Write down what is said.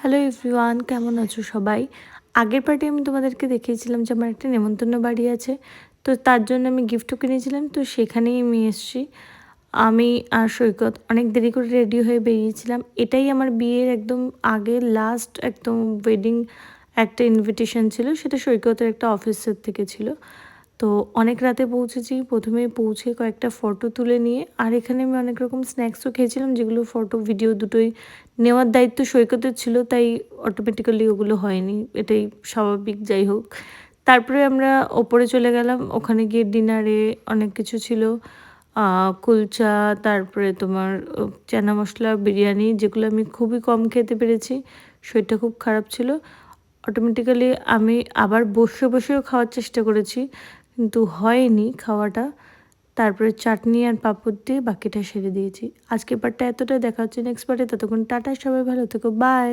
Hello everyone, কেমন আছো সবাই? আগের পার্টে আমি তোমাদেরকে দেখিয়েছিলাম যে আমার একটা নেমন্তন্ন বাড়ি আছে। তো তার জন্য আমি গিফটও কিনেছিলাম, তো সেখানেই আমি এসেছি। আমি আর সৈকত অনেক দেরি করে রেডি হয়ে বেরিয়েছিলাম। এটাই আমার বিয়ের একদম আগের লাস্ট একদম ওয়েডিং একটা ইনভিটেশন ছিল, সেটা সৈকতের একটা অফিসের থেকে ছিল। তো অনেক রাতে পৌঁছেছি। প্রথমে পৌঁছে কয়েকটা ফটো তুলে নিয়ে আর এখানে আমি অনেক রকম স্ন্যাক্সও খেয়েছিলাম, যেগুলো ফটো ভিডিও দুটোই নেওয়ার দায়িত্ব সৈকতের ছিল, তাই অটোমেটিক্যালি ওগুলো হয়নি, এটাই স্বাভাবিক। যাই হোক, তারপরে আমরা ওপরে চলে গেলাম। ওখানে গিয়ে ডিনারে অনেক কিছু ছিল, কুলচা, তারপরে তোমার চানা মশলা বিরিয়ানি, যেগুলো আমি খুবই কম খেতে পেরেছি, শরীরটা খুব খারাপ ছিল। অটোমেটিক্যালি আমি আবার বসে বসেও খাওয়ার চেষ্টা করেছি, কিন্তু হয়নি খাওয়াটা। তারপরে চাটনি আর পাঁপড় দিয়ে বাকিটা সেরে দিয়েছি। আজকের পার্টটা এতটাই, দেখা হচ্ছে নেক্সট পার্টে। ততক্ষণ টাটা, সবাই ভালো থেকো, বাই।